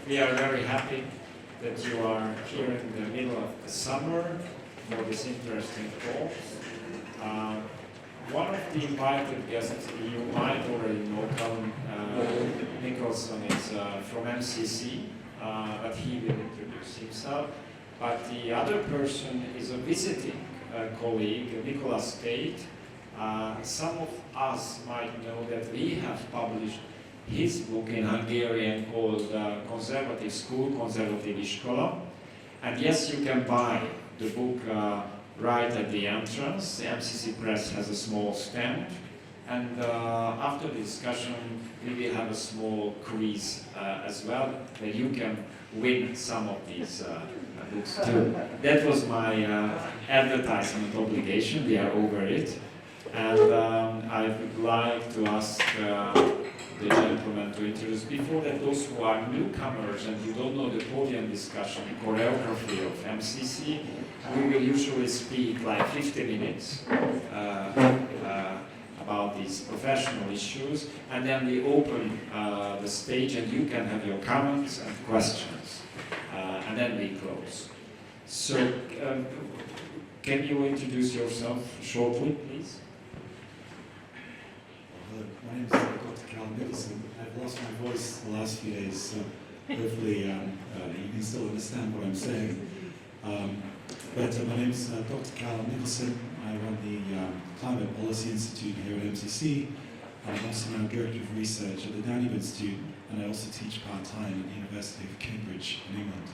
We are very happy that you are here in the middle of the summer for this interesting talk. One of the invited guests, you might already know, Calum Nicholson is from MCC, but he will introduce himself. But the other person is a visiting colleague, Nicholas Tate. Some of us might know that we have published his book in Hungarian called Conservative School, Konzervatív Iskola. And yes, you can buy the book right at the entrance. The MCC Press has a small stand. And after the discussion, we will have a small quiz as well, where you can win some of these books too. That was my advertisement obligation. We are over it. And I would like to ask the gentleman to introduce. Before that, those who are newcomers and you don't know the podium discussion, choreography of MCC, we will usually speak like 50 minutes about these professional issues, and then we open the stage and you can have your comments and questions, and then we close. So, can you introduce yourself shortly, please? My name is Dr. Calum Nicholson. I've lost my voice the last few days, so hopefully you can still understand what I'm saying. But my name is Dr. Calum Nicholson. I run the Climate Policy Institute here at MCC. I'm also now Director of Research at the Downey Institute, and I also teach part-time at the University of Cambridge in England.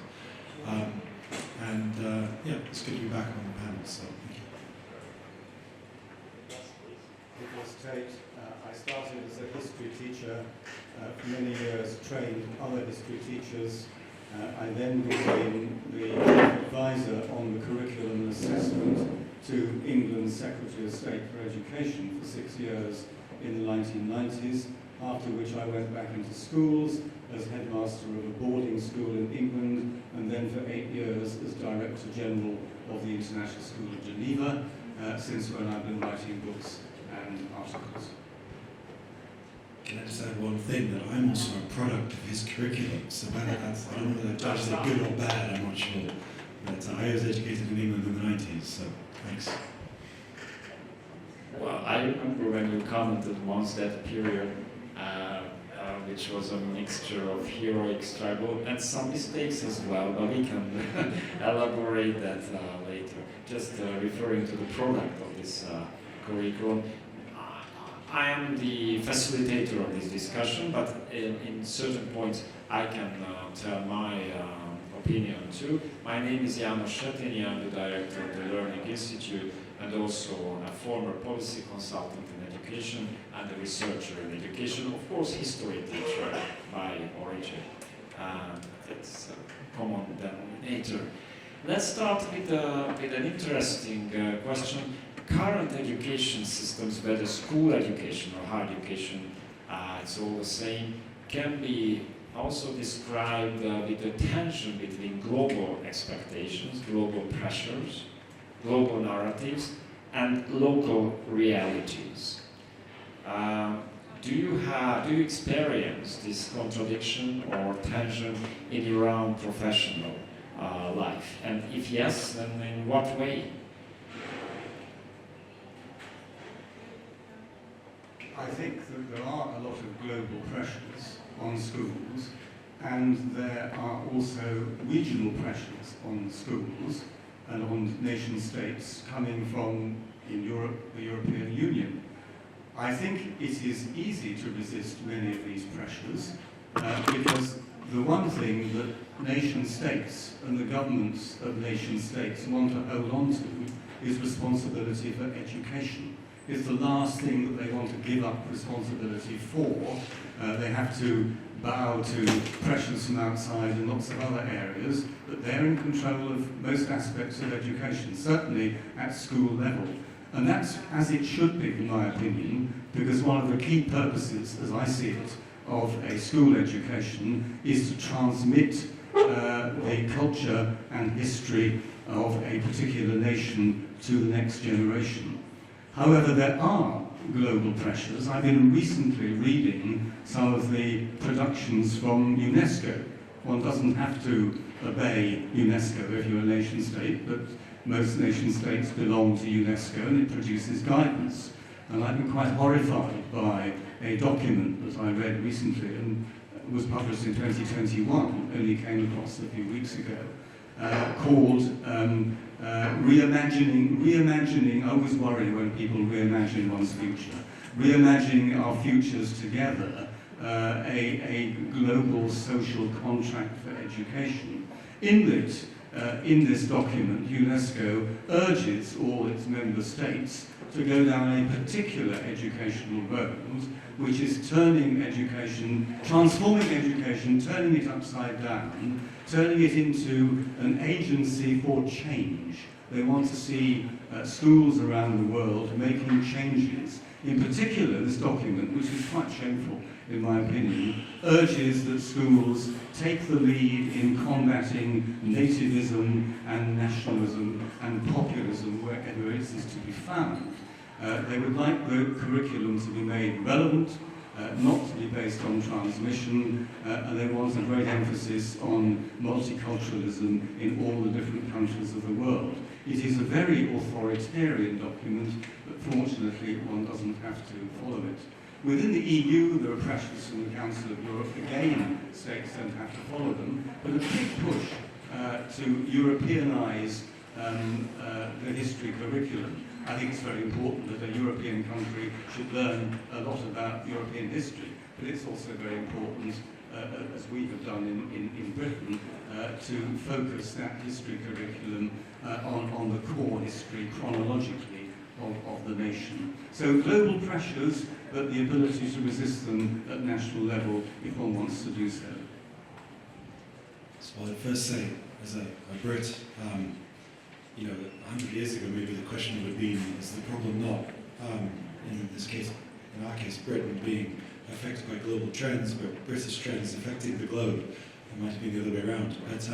Yeah, it's good to be back on the panel, so thank you. Nicholas Tate. I started as a history teacher for many years, trained other history teachers. I then became the advisor on the curriculum and assessment to England's Secretary of State for Education for 6 years in the 1990s, after which I went back into schools as headmaster of a boarding school in England, and then for 8 years as Director General of the International School of Geneva, since when I've been writing books and articles. Can I just add one thing, that I'm also a product of his curriculum, so that's, I don't know whether that's good or bad, I'm not sure. But I was educated in England in the 90s, so thanks. Well, I remember when you commented once that period, which was a mixture of heroic struggle and some mistakes as well, but we can elaborate that later. Just referring to the product of this curriculum. I am the facilitator of this discussion, but in certain points I can tell my opinion too. My name is János Setényi, I'm the director of the Learning Institute and also a former policy consultant in education and a researcher in education, of course history teacher by origin. That's a common denominator. Let's start with an interesting question. Current education systems, whether school education or higher education, it's all the same, can be also described with the tension between global expectations, global pressures, global narratives, and local realities. Do you experience this contradiction or tension in your own professional life? And if yes, then in what way? I think that there are a lot of global pressures on schools, and there are also regional pressures on schools and on nation states coming from, in Europe, the European Union. I think it is easy to resist many of these pressures because the one thing that nation states and the governments of nation states want to hold on to is responsibility for education. It's the last thing that they want to give up responsibility for. They have to bow to pressures from outside in lots of other areas, but they're in control of most aspects of education, certainly at school level. And that's as it should be, in my opinion, because one of the key purposes, as I see it, of a school education is to transmit the culture and history of a particular nation to the next generation. However, there are global pressures. I've been recently reading some of the productions from UNESCO One doesn't have to obey UNESCO if you're a nation state, but most nation states belong to UNESCO and it produces guidance. And I've been quite horrified by a document that I read recently and was published in 2021, only came across a few weeks ago, called Reimagining, I always worry when people reimagine one's future, Reimagining Our Futures Together, a global social contract for education. In this document, UNESCO urges all its member states to go down a particular educational road, which is turning education, transforming education, turning it upside down, turning it into an agency for change. They want to see schools around the world making changes. In particular, this document, which is quite shameful in my opinion, urges that schools take the lead in combating nativism and nationalism and populism wherever it is to be found. They would like the curriculum to be made relevant, not to be based on transmission, and they want a great emphasis on multiculturalism in all the different countries of the world. It is a very authoritarian document, but fortunately one doesn't have to follow it. Within the EU, there are pressures from the Council of Europe. Again, states don't have to follow them, but a big push to Europeanize the history curriculum. I think it's very important that a European country should learn a lot about European history, but it's also very important, as we have done in Britain, to focus that history curriculum on the core history chronologically of the nation. So global pressures, but the ability to resist them at national level if one wants to do so. So I'd first say, as a Brit, 100 years ago maybe the question would have been, is the problem not, in this case, in our case, Britain being affected by global trends, but British trends affecting the globe? It might have been the other way around. But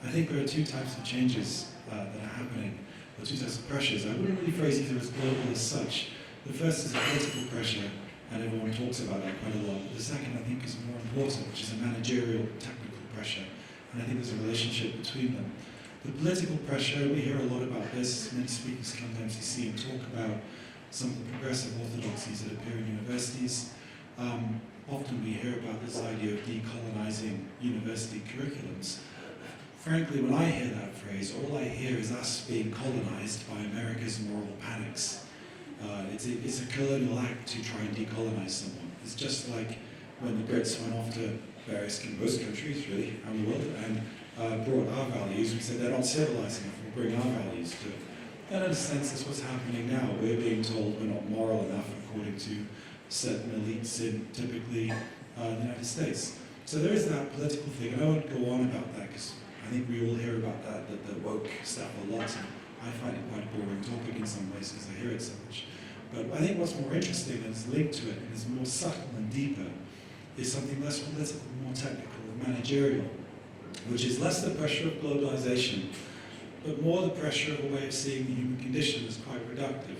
I think there are two types of changes that are happening, or two types of pressures. I wouldn't really phrase either as global as such. The first is a political pressure, and everyone talks about that quite a lot. The second, I think, is more important, which is a managerial, technical pressure. And I think there's a relationship between them. The political pressure, we hear a lot about this. Many speakers come to MCC and talk about some of the progressive orthodoxies that appear in universities. Often we hear about this idea of decolonizing university curriculums. Frankly, when I hear that phrase, all I hear is us being colonized by America's moral panics. It's a colonial act to try and decolonize someone. It's just like when the Brits went off to most countries really, around the world, and brought our values. We said they're not civilizing enough, we'll bring our values to it. And in a sense, that's what's happening now. We're being told we're not moral enough according to certain elites in typically the United States. So there is that political thing, and I won't go on about that because I think we all hear about that, the woke stuff a lot. And I find it quite a boring topic in some ways because I hear it so much. But I think what's more interesting and is linked to it and is more subtle and deeper is something less political, more technical, managerial, which is less the pressure of globalization, but more the pressure of a way of seeing the human condition as quite reductive.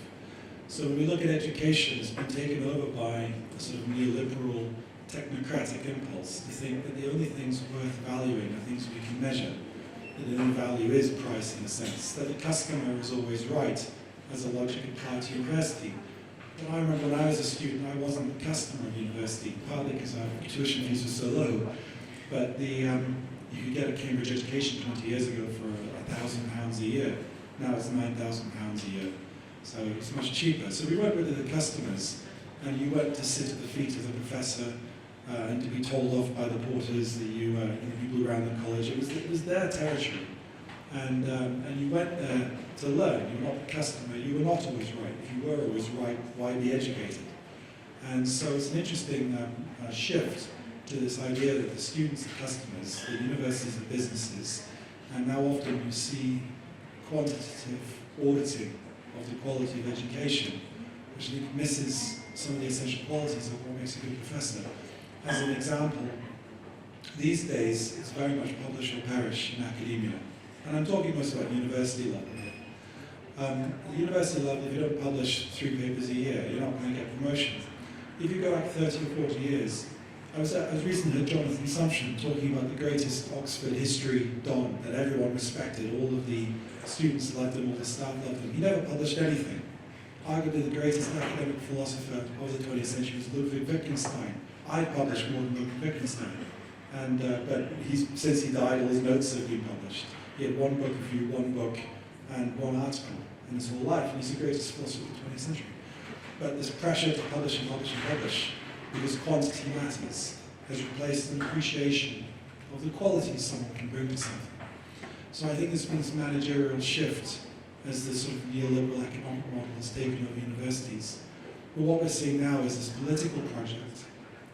So when we look at education, it's been taken over by a sort of neoliberal, technocratic impulse to think that the only things worth valuing are things we can measure, that the only value is price in a sense, that the customer is always right as a logic applied to university. But I remember when I was a student, I wasn't a customer of university, partly because our tuition fees were so low, but you could get a Cambridge education 20 years ago for £1,000 a year. Now it's £9,000 a year. So it's much cheaper. So we weren't really the customers, and you went to sit at the feet of the professor and to be told off by the porters that the people around the college. It was their territory. And you went there to learn. You were not the customer. You were not always right. If you were always right, why be educated? And so it's an interesting shift to this idea that the students are customers, the universities are businesses, and now often you see quantitative auditing of the quality of education, which I think misses some of the essential qualities of what makes a good professor. As an example, these days it's very much publish or perish in academia. And I'm talking mostly about university level here. At the university level, if you don't publish 3 papers a year, you're not going to get promotion. If you go back 30 or 40 years, I was recently at Jonathan Sumption talking about the greatest Oxford history don that everyone respected. All of the students loved him, all the staff loved him. He never published anything. Arguably the greatest academic philosopher of the 20th century was Ludwig Wittgenstein. I published more than Ludwig Wittgenstein. And, but since he died, all his notes have been published. He had one book review, one book, and one article in his whole life, and he's the greatest philosopher of the 20th century. But this pressure to publish and publish and publish, because quantity matters, has replaced an appreciation of the qualities someone can bring to something. So I think there's been this managerial shift as the sort of neoliberal economic model has taken over universities. But what we're seeing now is this political project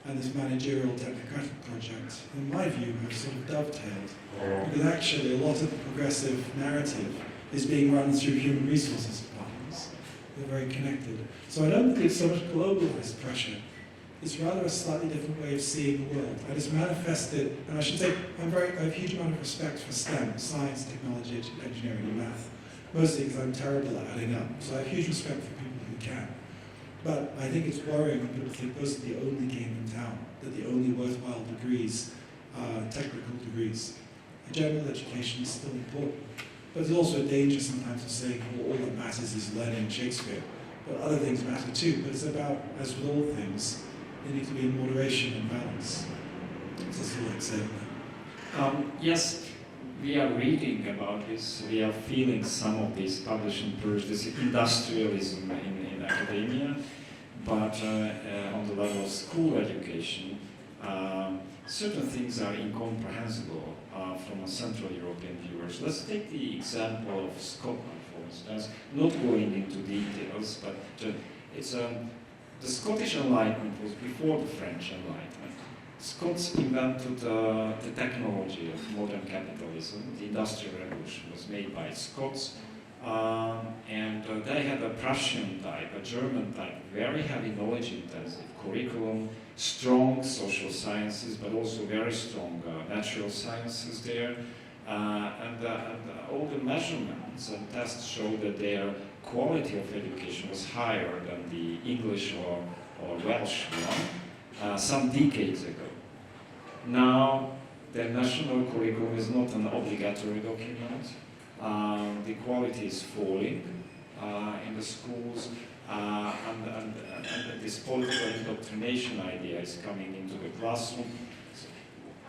and this managerial technocratic project, in my view, have sort of dovetailed. Because actually a lot of the progressive narrative is being run through human resources departments. They're very connected. So I don't think it's so much globalized pressure. It's rather a slightly different way of seeing the world. And it's manifested, and I should say, I have a huge amount of respect for STEM, science, technology, engineering, and math. Mostly because I'm terrible at adding up. So I have huge respect for people who can. But I think it's worrying when people think those are the only game in town, that the only worthwhile degrees are technical degrees. A general education is still important. But there's also a danger sometimes of saying, well, all that matters is learning Shakespeare. But other things matter too. But it's about, as with all things, they need to be in moderation and balance. So that's all I'd say. Yes, we are reading about this, we are feeling some of this publishing purge, this industrialism in academia, but on the level of school education, certain things are incomprehensible from a Central European viewers. Let's take the example of Scotland, for instance, not going into details, but it's the Scottish Enlightenment was before the French Enlightenment. Scots invented the technology of modern capitalism. The Industrial Revolution was made by Scots, and they had a Prussian type, a German type, very heavy knowledge-intensive curriculum, strong social sciences, but also very strong natural sciences there, and all the measurements and tests show that their quality of education was higher than the English or Welsh one some decades ago. Now, the national curriculum is not an obligatory document. The quality is falling in the schools, and this political indoctrination idea is coming into the classroom.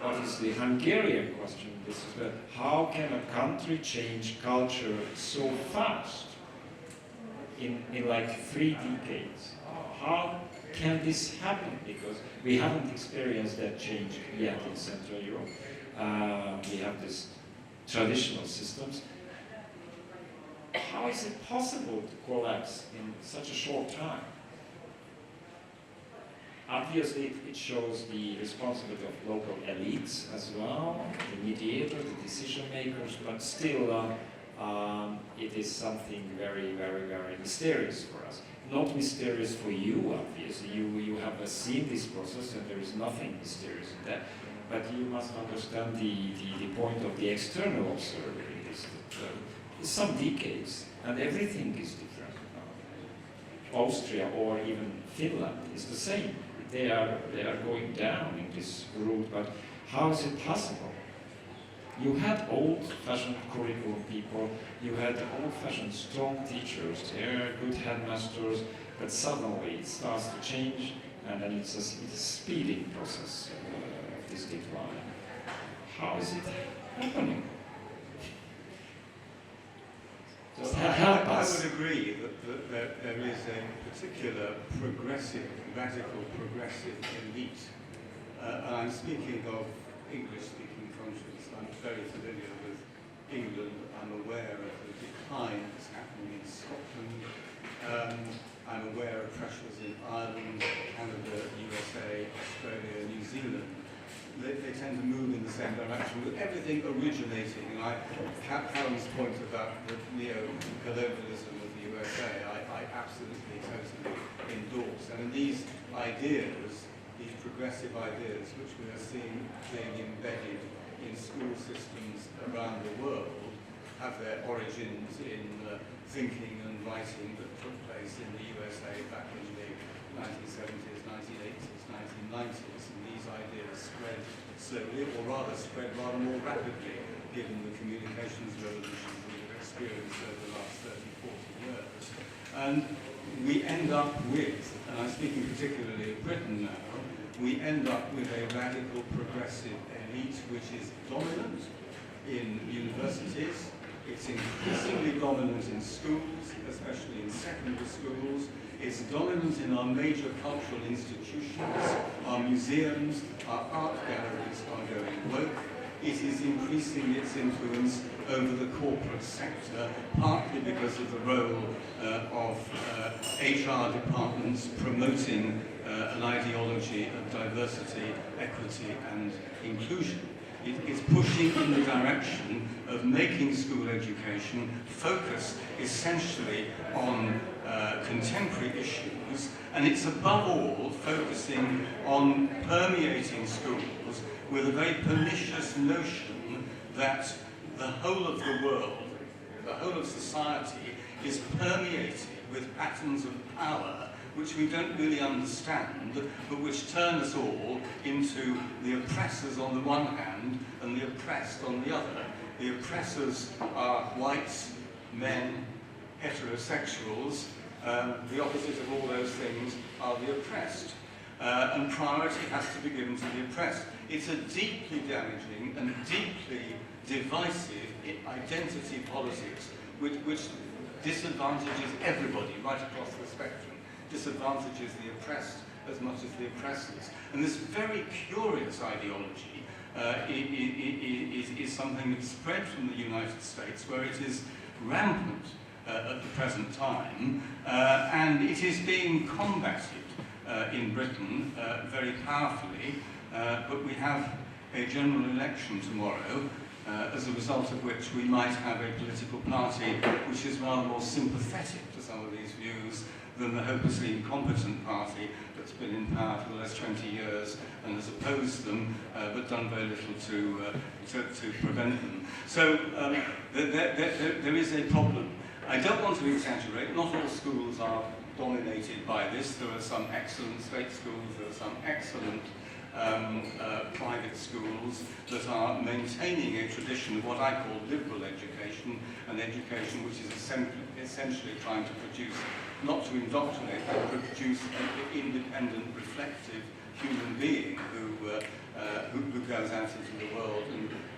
What is the Hungarian question? This is how can a country change culture so fast in like 3 decades? How can this happen? Because we haven't experienced that change yet in Central Europe. We have these traditional systems. How is it possible to collapse in such a short time? Obviously, it shows the responsibility of local elites as well, the mediators, the decision makers, but still it is something very, very, very mysterious for us. Not mysterious for you, obviously. You have seen this process and there is nothing mysterious in that. But you must understand the point of the external observer is that some decades and everything is different. Austria or even Finland is the same. They are going down in this route, but how is it possible? You had old-fashioned curriculum people, you had old-fashioned strong teachers, they're good headmasters, but suddenly it starts to change, and then it's a speeding process of this decline. How is it happening? Just help us. I would agree that there is a particular progressive, radical progressive elite. And I'm speaking of English-speaking countries. I'm very familiar with England. I'm aware of the decline that's happening in Scotland. I'm aware of pressures in Ireland, Canada, USA, Australia, New Zealand. They tend to move in the same direction, with everything originating. And Calum's point about the neo-colonialism of the USA, I absolutely, totally endorse. And these ideas, these progressive ideas, which we are seeing being embedded in school systems around the world, have their origins in thinking and writing that took place in the USA back in the 1970s, 1980s, 1990s, and these ideas spread slowly, or rather spread rather more rapidly, given the communications revolutions we've experienced over the last 30, 40 years. And we end up with, and I'm speaking particularly of Britain now, we end up with a radical progressive elite which is dominant in universities. It's increasingly dominant in schools, especially in secondary schools. It's dominant in our major cultural institutions. Our museums, our art galleries are going woke. It is increasing its influence over the corporate sector, partly because of the role of HR departments promoting an ideology of diversity, equity, and inclusion. It is pushing in the direction of making school education focus essentially on contemporary issues, and it's above all focusing on permeating schools with a very pernicious notion that the whole of the world, the whole of society, is permeated with patterns of power which we don't really understand, but which turn us all into the oppressors on the one hand and the oppressed on the other. The oppressors are whites, men, heterosexuals. The opposite of all those things are the oppressed. And priority has to be given to the oppressed. It's a deeply damaging and deeply divisive identity politics which disadvantages everybody right across the spectrum. Disadvantages the oppressed as much as the oppressors. And this very curious ideology is something that's spread from the United States, where it is rampant at the present time, and it is being combated in Britain very powerfully, but we have a general election tomorrow, as a result of which we might have a political party which is rather more sympathetic to some of these views than the hopelessly incompetent party that's been in power for the last 20 years and has opposed them, but done very little to prevent them. So there is a problem. I don't want to exaggerate. Not all schools are dominated by this. There are some excellent state schools, there are some excellent private schools that are maintaining a tradition of what I call liberal education, an education which is essentially trying to produce, not to indoctrinate, but produce an independent, reflective human being who goes out into the world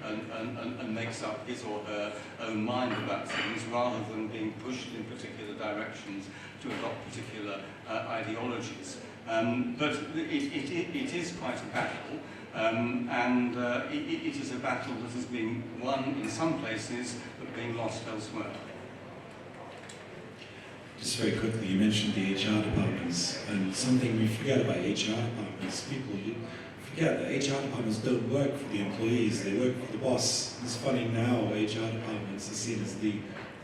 and makes up his or her own mind about things, rather than being pushed in particular directions to adopt particular ideologies. But it is quite a battle, and it is a battle that is being won in some places, but being lost elsewhere. Just very quickly, you mentioned the HR departments, and something we forget about HR departments. People forget that HR departments don't work for the employees, they work for the boss. It's funny now, HR departments are seen as the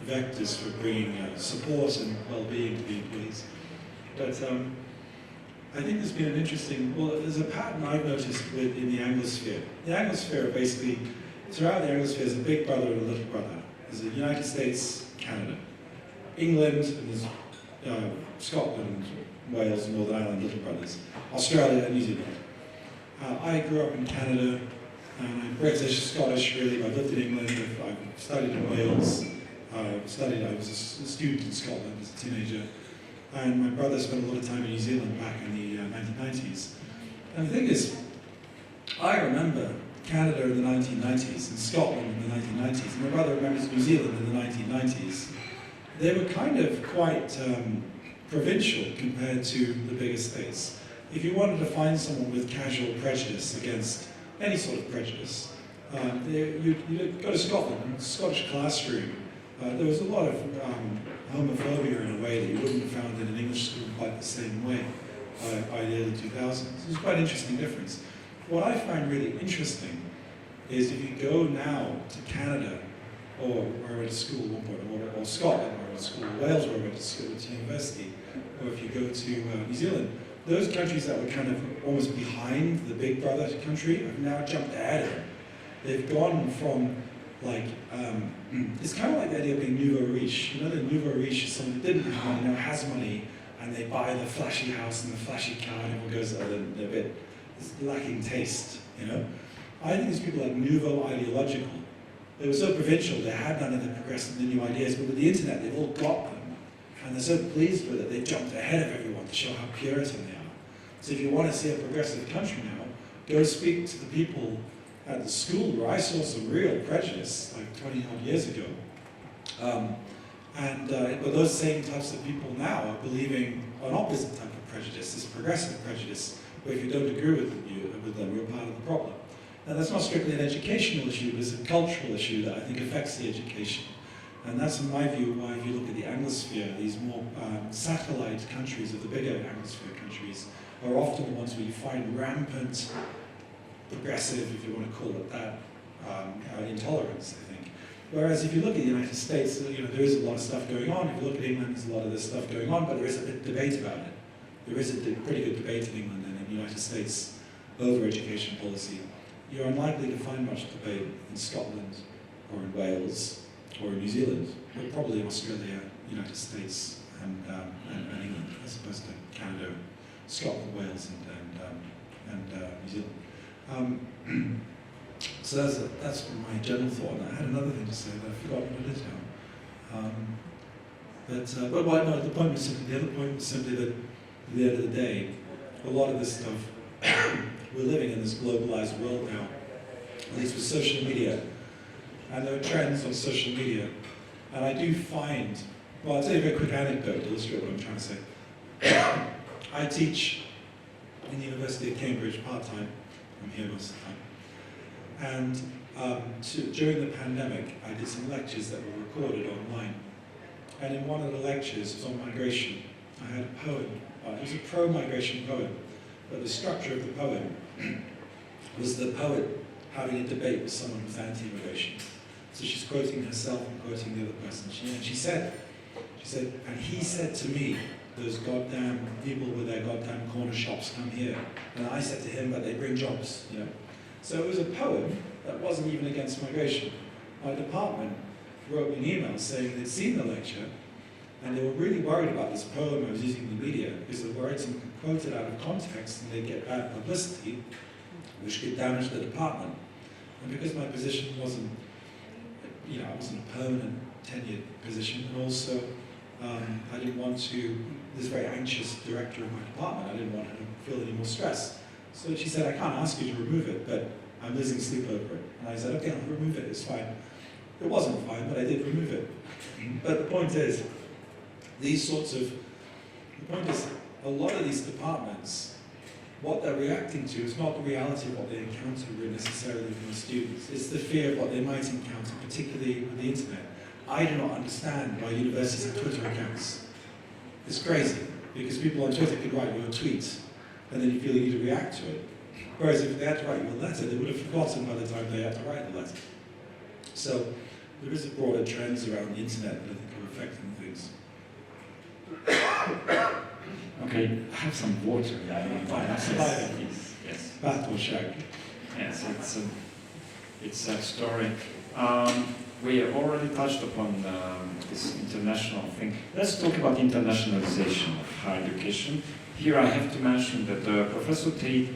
vectors for bringing support and well-being to the employees. But I think there's been an interesting, there's a pattern I've noticed in the Anglosphere. The Anglosphere, basically, throughout the Anglosphere, there's a big brother and a little brother. There's the United States, Canada, England, and there's Scotland, Wales, and Northern Ireland, little brothers, Australia, and New Zealand. I grew up in Canada, and I'm British, Scottish, really. I've lived in England, I've studied in Wales, I was a student in Scotland as a teenager, and my brother spent a lot of time in New Zealand back in the 1990s. And the thing is, I remember Canada in the 1990s and Scotland in the 1990s, and my brother remembers New Zealand in the 1990s. They were kind of quite provincial compared to the bigger states. If you wanted to find someone with casual prejudice against any sort of prejudice, you'd go to Scotland, in the Scottish classroom. There was a lot of homophobia in a way that you wouldn't have found in an English school quite the same way by the early 2000s. It was quite an interesting difference. What I find really interesting is if you go now to Canada, or where I went to school at one point, or Scotland, where I went to school, or Wales, where I went to school, to university, or if you go to New Zealand, those countries that were kind of almost behind the big brother country have now jumped ahead of it. They've gone from like, it's kind of like the idea of being nouveau riche. You know, the nouveau riche is someone that didn't have money, now has money, and they buy the flashy house and the flashy car, and everyone goes, oh, they're a bit lacking taste, you know. I think these people are nouveau ideological. They were so provincial, they had none of the progressive, the new ideas, but with the internet, they've all got them. And they're so pleased with it, they've jumped ahead of everyone to show how Puritan they are. So if you want to see a progressive country now, go speak to the people at the school where I saw some real prejudice, like 20 odd years ago. But those same types of people now are believing an opposite type of prejudice, this progressive prejudice, where if you don't agree with them, you're part of the problem. Now that's not strictly an educational issue, but it's a cultural issue that I think affects the education. And that's, in my view, why if you look at the Anglosphere, these more satellite countries of the bigger Anglosphere countries are often the ones where you find rampant progressive, if you want to call it that, intolerance, I think. Whereas if you look at the United States, you know, there is a lot of stuff going on. If you look at England, there's a lot of this stuff going on, but there is a bit of debate about it. There is a pretty good debate in England and in the United States over education policy. You're unlikely to find much debate in Scotland or in Wales or in New Zealand, but probably in Australia, United States, and England, as opposed to Canada, Scotland, Wales, and New Zealand. So that's my general thought. And I had another thing to say, but I've forgotten what it is now. But no, the other point was simply that at the end of the day, a lot of this stuff, we're living in this globalized world now, at least with social media. And there are trends on social media. And I do find, well, I'll tell you a very quick anecdote to illustrate what I'm trying to say. I teach in the University of Cambridge part-time. I'm here most of the time. And during the pandemic, I did some lectures that were recorded online. And in one of the lectures, it was on migration, I had a poem. It was a pro-migration poem. But the structure of the poem was the poet having a debate with someone who's anti-immigration. So she's quoting herself and quoting the other person. She said, and he said to me, those goddamn people with their goddamn corner shops come here. And I said to him, but they bring jobs, you know. So it was a poem that wasn't even against migration. My department wrote me an email saying they'd seen the lecture and they were really worried about this poem I was using in the media because they were worried someone could quote it out of context and they'd get bad publicity, which could damage the department. And because my position wasn't, you know, I wasn't a permanent tenured position, and also I didn't want to, this very anxious director of my department, I didn't want her to feel any more stress. So she said, I can't ask you to remove it, but I'm losing sleep over it. And I said, okay, I'll remove it, it's fine. It wasn't fine, but I did remove it. But the point is, a lot of these departments, what they're reacting to is not the reality of what they encounter necessarily from the students. It's the fear of what they might encounter, particularly with the internet. I do not understand why universities have Twitter accounts. It's crazy, because people on Twitter can write you a tweet, and then you feel you need to react to it. Whereas if they had to write you a letter, they would have forgotten by the time they had to write the letter. So there is a broader trends around the internet that I think are affecting things. Okay, have some water. Yes. Bath or shag. Yes, it's that story. We have already touched upon this international thing. Let's talk about internationalization of higher education. Here I have to mention that Professor Tate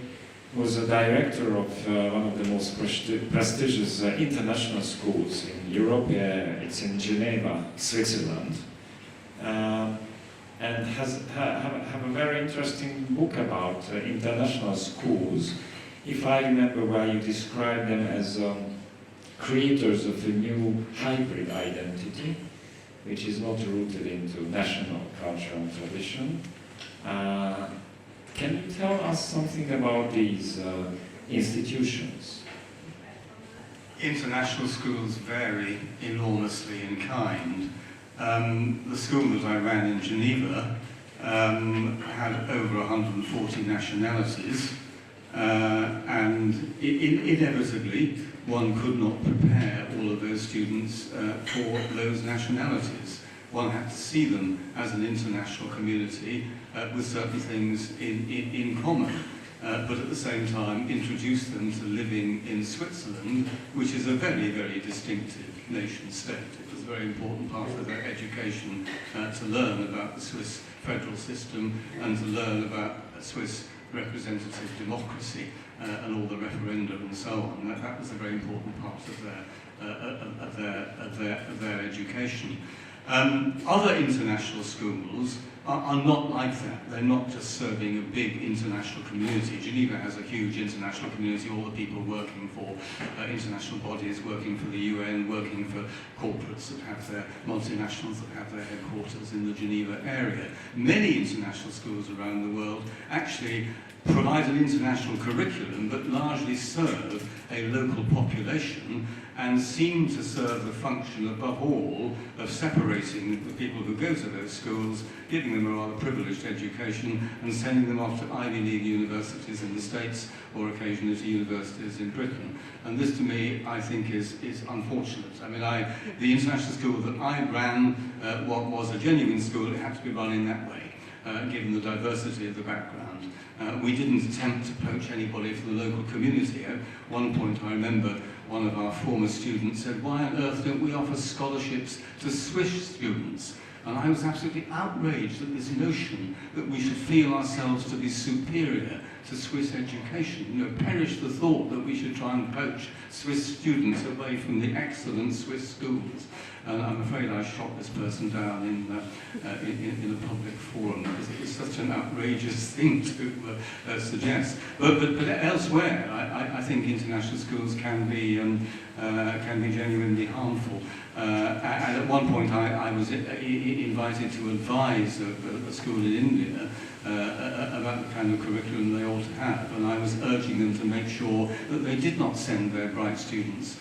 was a director of one of the most prestigious international schools in Europe. It's in Geneva, Switzerland. And have a very interesting book about international schools. If I remember well, you describe them as creators of a new hybrid identity, which is not rooted into national culture and tradition. Can you tell us something about these institutions? International schools vary enormously in kind. The school that I ran in Geneva had over 140 nationalities, and inevitably one could not prepare all of those students for those nationalities. One had to see them as an international community with certain things in common. but at the same time introduce them to living in Switzerland, which is a very, very distinctive nation state. It was a very important part of their education to learn about the Swiss federal system and to learn about Swiss representative democracy and all the referenda and so on. That was a very important part of their education. Other international schools are not like that. They're not just serving a big international community. Geneva has a huge international community, all the people working for international bodies, working for the UN, working for corporates that have their multinationals that have their headquarters in the Geneva area. Many international schools around the world actually provide an international curriculum but largely serve a local population and seem to serve the function above all of separating the people who go to those schools, giving them a rather privileged education and sending them off to Ivy League universities in the States or occasionally to universities in Britain. And this to me I think is unfortunate. I mean, the international school that I ran what was a genuine school. It had to be run in that way, given the diversity of the background. We didn't attempt to poach anybody from the local community. At one point I remember one of our former students said, "Why on earth don't we offer scholarships to Swiss students?" And I was absolutely outraged at this notion that we should feel ourselves to be superior to Swiss education. You know, perish the thought that we should try and poach Swiss students away from the excellent Swiss schools. And I'm afraid I shot this person down in a public forum because it was such an outrageous thing to suggest. But elsewhere, I think international schools can be genuinely harmful. And at one point, I was invited to advise a school in India about the kind of curriculum they ought to have, and I was urging them to make sure that they did not send their bright students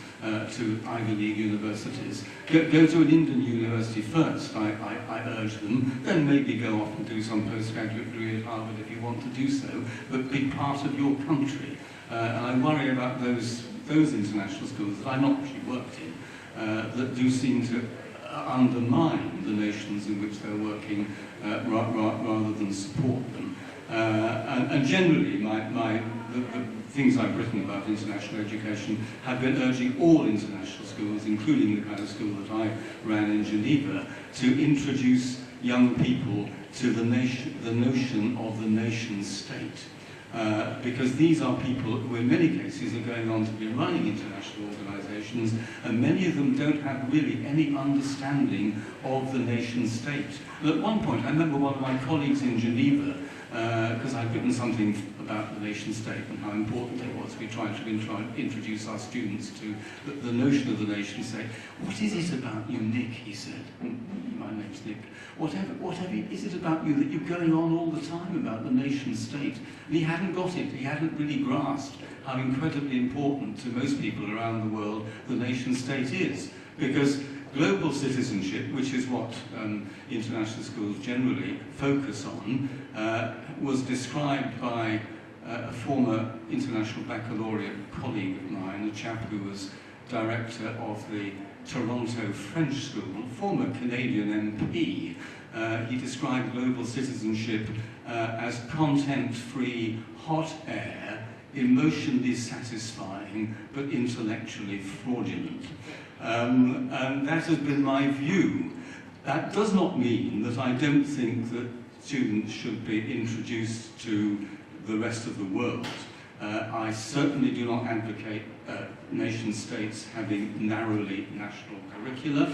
to Ivy League universities. Go to an Indian university first, I urge them, then maybe go off and do some postgraduate degree at Harvard if you want to do so, but be part of your country. And I worry about those international schools that I've not actually worked in, that do seem to undermine the nations in which they're working rather than support them. And generally, the things I've written about international education have been urging all international schools, including the kind of school that I ran in Geneva, to introduce young people to the notion of the nation state. Because these are people who in many cases are going on to be running international organizations, and many of them don't have really any understanding of the nation state. And at one point, I remember one of my colleagues in Geneva, because I'd written something about the nation state and how important it was. We tried to introduce our students to the notion of the nation state. "What is it about you, Nick?" he said. "My name's Nick. Whatever is it about you that you're going on all the time about the nation state?" And he hadn't got it. He hadn't really grasped how incredibly important to most people around the world the nation state is. Because global citizenship, which is what international schools generally focus on, was described by a former international baccalaureate colleague of mine, a chap who was director of the Toronto French School, former Canadian MP. He described global citizenship as content-free, hot air, emotionally satisfying, but intellectually fraudulent. And that has been my view. That does not mean that I don't think that students should be introduced to the rest of the world. I certainly do not advocate nation states having narrowly national curricula.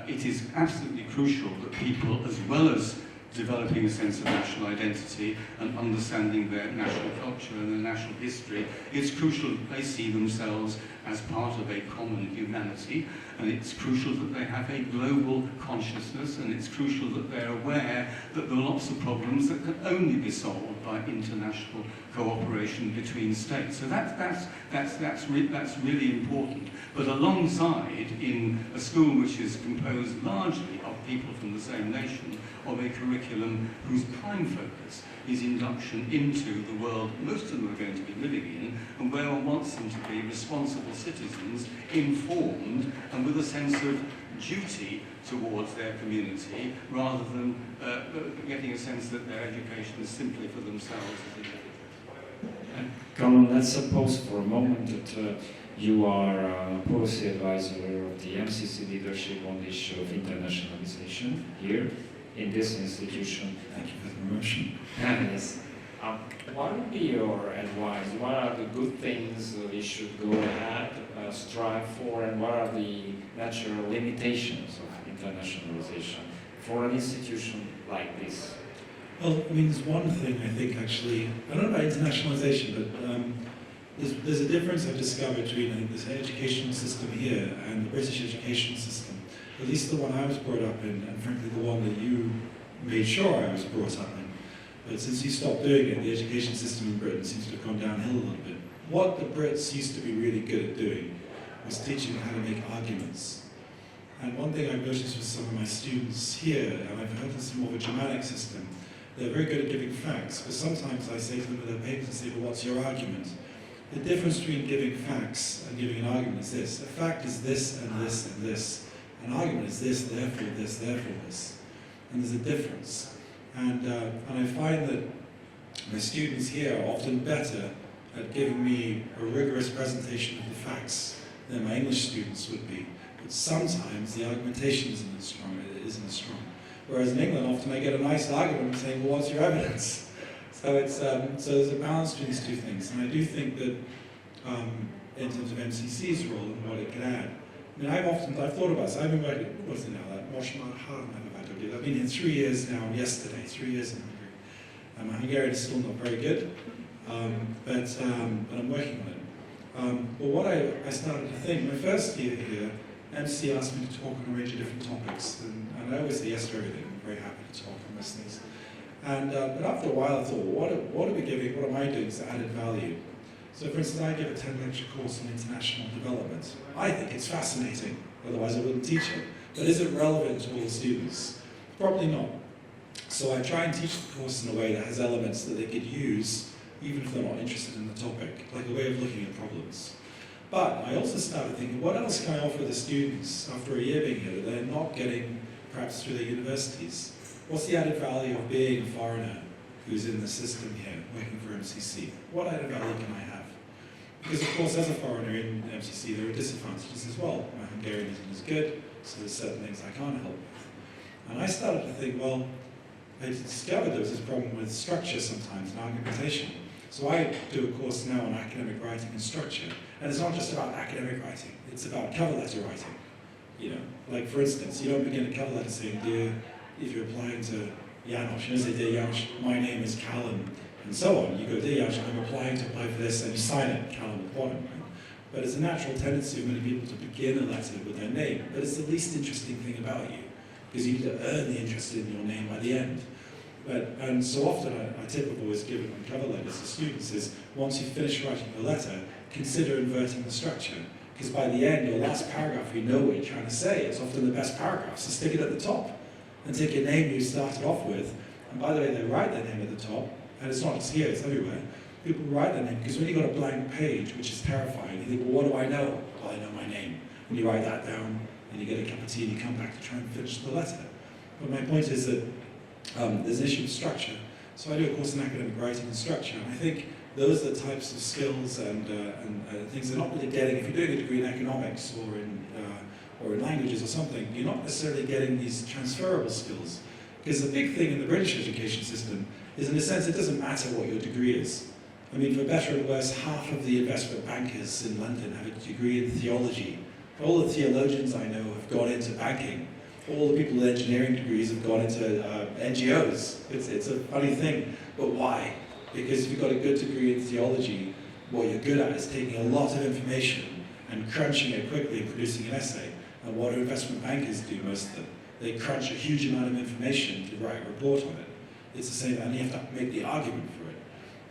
It is absolutely crucial that people, as well as developing a sense of national identity and understanding their national culture and their national history, it's crucial that they see themselves as part of a common humanity, and it's crucial that they have a global consciousness, and it's crucial that they're aware that there are lots of problems that can only be solved by international cooperation between states. So that's really important. But alongside, in a school which is composed largely of people from the same nation, of a curriculum whose prime focus is induction into the world most of them are going to be living in, and where one wants them to be responsible citizens, informed, and with a sense of duty towards their community, rather than getting a sense that their education is simply for themselves as individuals. Calum, let's suppose for a moment that you are a policy advisor of the MCC leadership on the issue of internationalization here in this institution. Thank you for the promotion. Yes. What would be your advice? What are the good things we should go ahead, strive for, and what are the natural limitations of internationalization for an institution like this? Well, I mean, there's one thing I think actually, I don't know about internationalization, but there's a difference I've discovered between I think, this educational system here and the British education system, at least the one I was brought up in, and frankly the one that you made sure I was brought up in. But since you stopped doing it, the education system in Britain seems to have gone downhill a little bit. What the Brits used to be really good at doing was teaching how to make arguments. And one thing I've noticed with some of my students here, and I've heard this more of a Germanic system, they're very good at giving facts, but sometimes I say to them with their papers and say, well, what's your argument? The difference between giving facts and giving an argument is this. A fact is this and this and this. An argument is this, therefore this. And there's a difference. And I find that my students here are often better at giving me a rigorous presentation of the facts than my English students would be. But sometimes the argumentation isn't as strong. Whereas in England, often I get a nice argument saying, well, what's your evidence? So so there's a balance between these two things. And I do think that in terms of MCC's role and what it can add, I mean, I've thought about this. I've been working, what's it now, I've been here 3 years now, yesterday, 3 years in Hungary. My Hungarian is still not very good, but I'm working on it. But what I started to think, my first year here, MC asked me to talk on a range of different topics, and I always say yes to everything. I'm very happy to talk on those things. And but after a while, I thought, well, what are we giving? What am I doing to added value? So, for instance, I give a 10-lecture course on international development. I think it's fascinating. Otherwise, I wouldn't teach it. But is it relevant to all the students? Probably not. So I try and teach the course in a way that has elements that they could use, even if they're not interested in the topic, like a way of looking at problems. But I also started thinking, what else can I offer the students after a year being here that they're not getting perhaps through their universities? What's the added value of being a foreigner who's in the system here, working for MCC? What added value can I have? Because of course, as a foreigner in MCC, there are disadvantages as well. My Hungarian isn't as good, so there's certain things I can't help with. And I started to think, well, I discovered there was this problem with structure sometimes and argumentation. So I do a course now on academic writing and structure. And it's not just about academic writing, it's about cover letter writing. You know, like for instance, you don't begin a cover letter saying, dear, if you're applying to János, you don't say, dear János, my name is Calum, and so on. You go, dear János, I'm applying to apply for this, and you sign it, Calum at the bottom, right? But it's a natural tendency of many people to begin a letter with their name, but it's the least interesting thing about you, because you need to earn the interest in your name by the end. And so often, a tip I've always given on cover letters to students is, once you finish writing your letter, consider inverting the structure. Because by the end, your last paragraph, you know what you're trying to say. It's often the best paragraph, so stick it at the top. And take your name you started off with, and by the way, they write their name at the top, and it's not just here, it's everywhere. People write their name, because when you've got a blank page, which is terrifying, you think, well, what do I know? Well, I know my name. And you write that down, and you get a cup of tea, and you come back to try and finish the letter. But my point is that there's an issue with structure. So I do a course in academic writing and structure, and I think those are the types of skills and things they're not really getting. If you're doing a degree in economics or in languages or something, you're not necessarily getting these transferable skills. Because the big thing in the British education system is, in a sense, it doesn't matter what your degree is. I mean, for better or worse, half of the investment bankers in London have a degree in theology. All the theologians I know have gone into banking. All the people with engineering degrees have gone into NGOs. It's a funny thing, but why? Because if you've got a good degree in theology, what you're good at is taking a lot of information and crunching it quickly and producing an essay. And what do investment bankers do, most of them? They crunch a huge amount of information to write a report on it. It's the same, and you have to make the argument for it.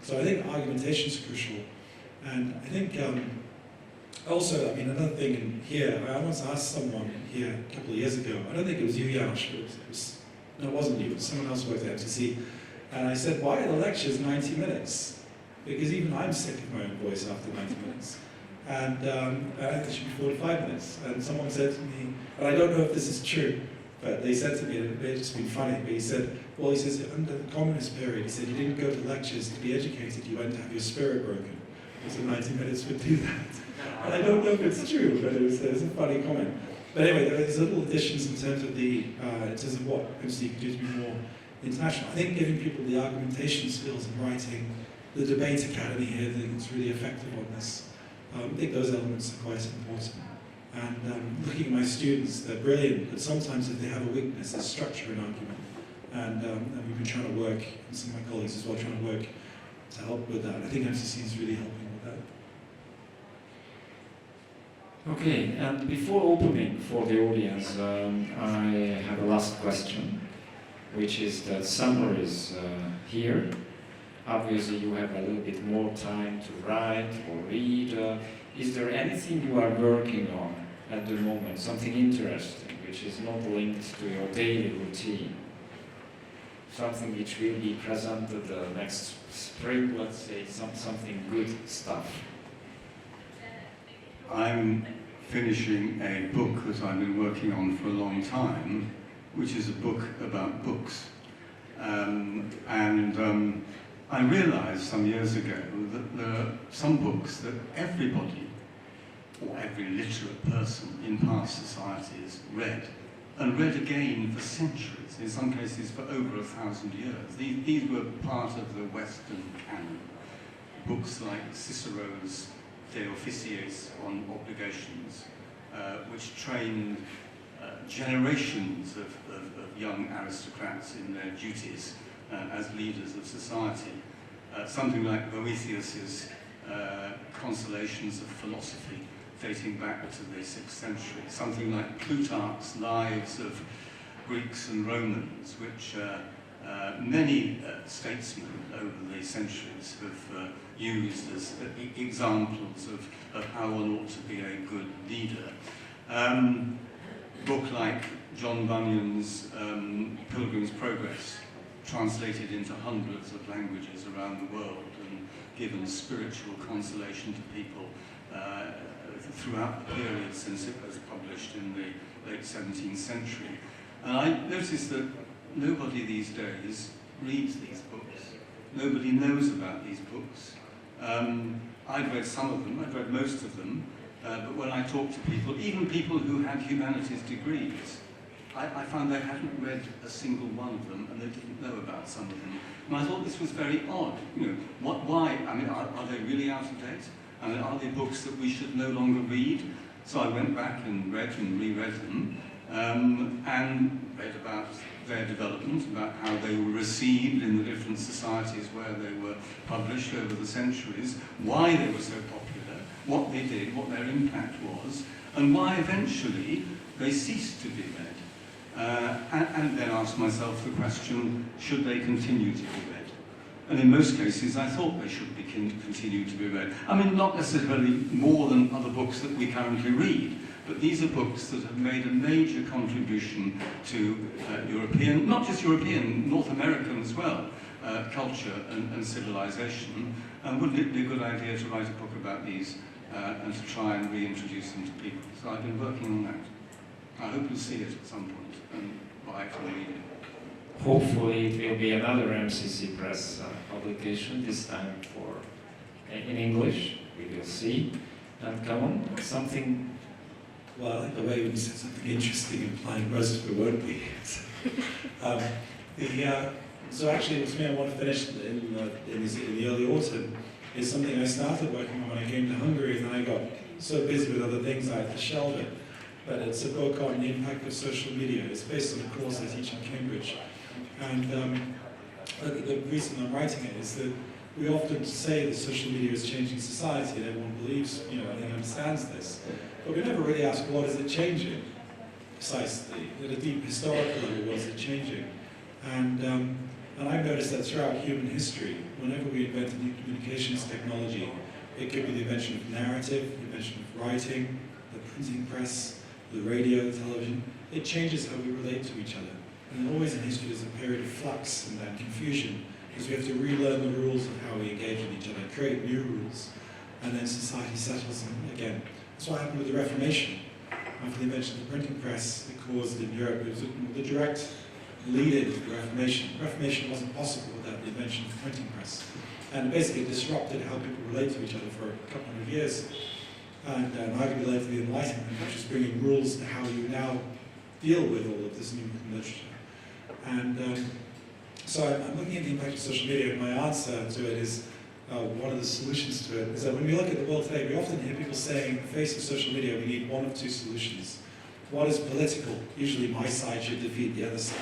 So I think argumentation is crucial. And I think also, I mean, another thing in here, I once asked someone here a couple of years ago, I don't think it was you, János, but it wasn't you, it was someone else who worked at MCC. And I said, why are the lectures 90 minutes? Because even I'm sick of my own voice after 90 minutes. And I think it should be 45 minutes. And someone said to me, and I don't know if this is true, but they said to me, and it had just been funny, but he said, well, he says, under the communist period, he said, you didn't go to lectures to be educated, you went to have your spirit broken. So 90 minutes would do that. And I don't know if it's true, but it was a funny comment. But anyway, there's little additions in terms of what MC could do to be more international. I think giving people the argumentation skills in writing, the debate academy here, I think it's really effective on this. I think those elements are quite important. And looking at my students, they're brilliant, but sometimes if they have a weakness, it's structure in argument. And we've been trying to work, and some of my colleagues as well, trying to work to help with that. I think MCC is really helping with that. Okay, and before opening for the audience, I have a last question, which is that summer is here. Obviously, you have a little bit more time to write or read. Is there anything you are working on at the moment, something interesting, which is not linked to your daily routine? Something which will be presented next spring, let's say, something good stuff. I'm finishing a book that I've been working on for a long time, which is a book about books. I realized some years ago that there are some books that everybody, or every literate person in past societies read, and read again for centuries, in some cases for over 1,000 years. These were part of the Western canon. Books like Cicero's De Officiis on obligations, which trained generations of young aristocrats in their duties as leaders of society. Something like Boethius's Consolations of Philosophy, dating back to the 6th century. Something like Plutarch's Lives of Greeks and Romans, which many statesmen over the centuries have used as examples of how one ought to be a good leader. Book like John Bunyan's Pilgrim's Progress, translated into hundreds of languages around the world and given spiritual consolation to people throughout the period since it was published in the late 17th century. And I noticed that nobody these days reads these books. Nobody knows about these books. I'd read some of them, I'd read most of them, but when I talked to people, even people who had humanities degrees, I found they hadn't read a single one of them, and they didn't know about some of them. And I thought this was very odd. You know, why? I mean, are they really out of date? I mean, are they books that we should no longer read? So I went back and read and reread them, and read about their development, about how they were received in the different societies where they were published over the centuries, why they were so popular, what they did, what their impact was, and why eventually they ceased to be read. And then asked myself the question, should they continue to be read? And in most cases, I thought they should be continue to be read. I mean, not necessarily more than other books that we currently read, but these are books that have made a major contribution to European, not just European, North American as well, culture and civilization. And wouldn't it be a good idea to write a book about these and to try and reintroduce them to people? So I've been working on that. I hope you'll see it at some point and buy it and read it. Hopefully it will be another MCC Press publication, this time in English. We will see. And come on, something. Well, I like the way you said something interesting, implying most of it won't be. So actually, what's me I want to finish in the early autumn is something I started working on when I came to Hungary, and then I got so busy with other things I had to shelve it. But it's a book on the impact of social media. It's based on a course I teach in Cambridge. And the reason I'm writing it is that we often say that social media is changing society, and everyone believes, everyone understands this. But we never really ask, what is it changing? Precisely. At a deep historical level, what is it changing? And I've noticed that throughout human history, whenever we invent a new communications technology, it could be the invention of narrative, the invention of writing, the printing press, the radio, the television, it changes how we relate to each other. And always in history there's a period of flux and then confusion, because we have to relearn the rules of how we engage with each other, create new rules, and then society settles them again. That's what happened with the Reformation. After the invention of the printing press, it caused in Europe, it was the direct lead-in to the Reformation. The Reformation wasn't possible without the invention of the printing press. And basically disrupted how people relate to each other for a couple hundred years. And arguably later the Enlightenment, which is bringing rules to how you now deal with all of this new literature. And so I'm looking at the impact of social media, and my answer to it is, one of the solutions to it is that when we look at the world today, we often hear people saying, in the face of social media, we need one of two solutions. One is political. Usually my side should defeat the other side,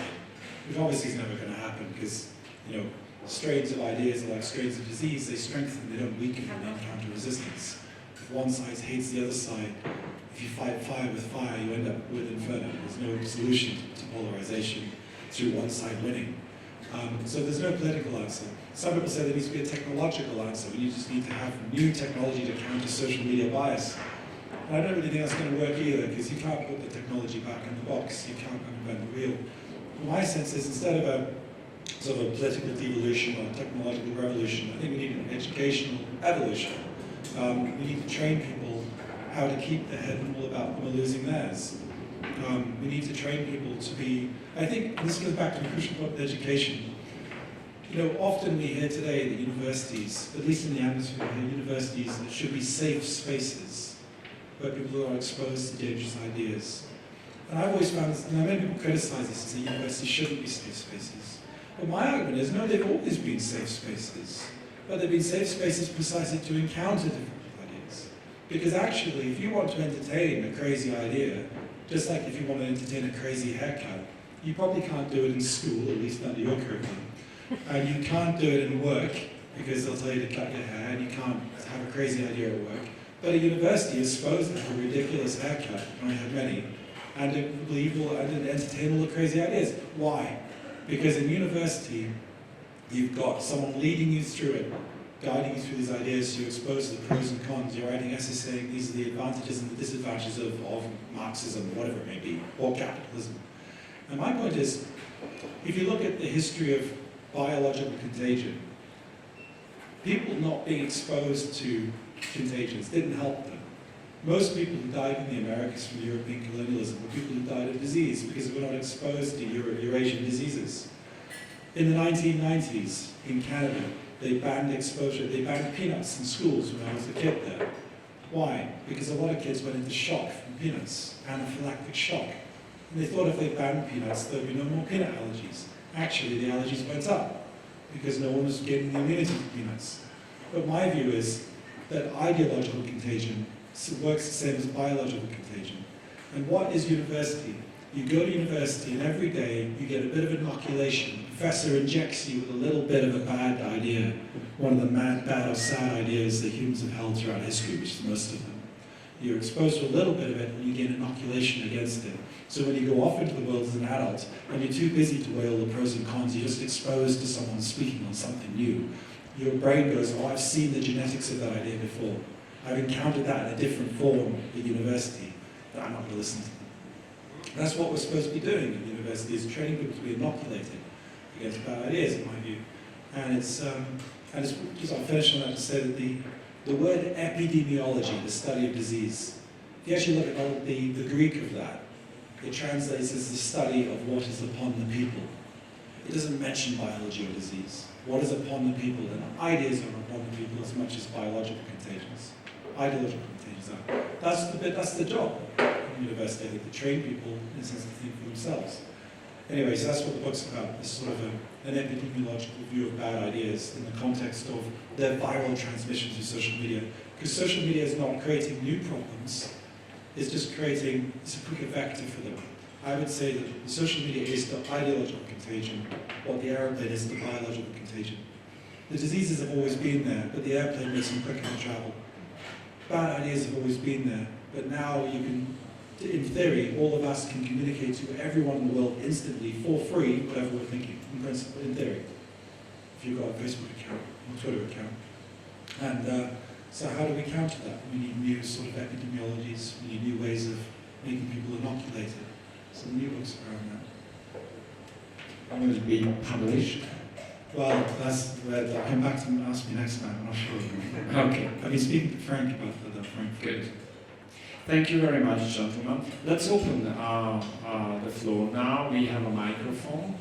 which obviously is never going to happen because, you know, strains of ideas are like strains of disease. They strengthen, they don't weaken when they encounter resistance. If one side hates the other side, if you fight fire with fire, you end up with inferno. There's no solution to polarization through one side winning. So there's no political answer. Some people say there needs to be a technological answer. We just need to have new technology to counter social media bias. And I don't really think that's going to work either, because you can't put the technology back in the box. You can't invent the wheel. My sense is, instead of a sort of a political devolution or a technological revolution, I think we need an educational evolution. We need to train people how to keep their head all about them or losing theirs. We need to train people to be, I think, and this goes back to the crucial point of education. You know, often we hear today that universities, at least in the atmosphere, we hear universities that should be safe spaces where people are exposed to dangerous ideas. And I've always found this, and many people criticize this and say universities shouldn't be safe spaces. But my argument is, no, they've always been safe spaces. But they've been safe spaces precisely to encounter different ideas. Because actually, if you want to entertain a crazy idea, just like if you want to entertain a crazy haircut, you probably can't do it in school, at least under your curriculum. And you can't do it in work, because they'll tell you to cut your hair, and you can't have a crazy idea at work. But a university is supposed to have a ridiculous haircut, and I have many, and to believe and entertain all the crazy ideas. Why? Because in university, you've got someone leading you through it, guiding you through these ideas, you're exposed to the pros and cons, you're writing essays saying these are the advantages and the disadvantages of Marxism, whatever it may be, or capitalism. And my point is, if you look at the history of biological contagion, people not being exposed to contagions didn't help them. Most people who died in the Americas from European colonialism were people who died of disease because they were not exposed to Eurasian diseases. In the 1990s, in Canada, they banned exposure, they banned peanuts in schools when I was a kid there. Why? Because a lot of kids went into shock from peanuts, anaphylactic shock. And they thought if they banned peanuts, there'd be no more peanut allergies. Actually, the allergies went up because no one was getting the immunity to peanuts. But my view is that ideological contagion works the same as biological contagion. And what is university? You go to university and every day you get a bit of inoculation. The professor injects you with a little bit of a bad idea, one of the bad or sad ideas that humans have held throughout history, which is most of them. You're exposed to a little bit of it and you get inoculation against it. So when you go off into the world as an adult, and you're too busy to weigh all the pros and cons, you're just exposed to someone speaking on something new. Your brain goes, oh, I've seen the genetics of that idea before. I've encountered that in a different form at university, but I'm not going to listen to them. That's what we're supposed to be doing at university, is training people to be inoculated against bad ideas, in my view. And it's just, I'll finish on that to say that the word epidemiology, the study of disease, if you actually look at the Greek of that, it translates as the study of what is upon the people. It doesn't mention biology or disease. What is upon the people, and ideas are upon the people as much as biological contagions. Ideological contagions are. That's the job of university, I think, to train people in a sense to think for themselves. Anyway, so that's what the book's about, this sort of an epidemiological view of bad ideas in the context of their viral transmission through social media. Because social media is not creating new problems, it's just creating, it's a quicker vector for them. I would say that social media is the ideological contagion, what the airplane is the biological contagion. The diseases have always been there, but the airplane makes them quicker to travel. Bad ideas have always been there, but now you can, in theory, all of us can communicate to everyone in the world instantly, for free, whatever we're thinking, in principle, in theory. If you've got a Facebook account, or Twitter account. And so how do we counter that? We need new sort of epidemiologies, we need new ways of making people inoculated. So the new books around that. When will it be published? Well, that's where they'll come back to ask me next time, I'm not sure. Okay. I've been speaking to Frank about that, Frank. Good. Thank you very much, gentlemen. Let's open the floor now. We have a microphone.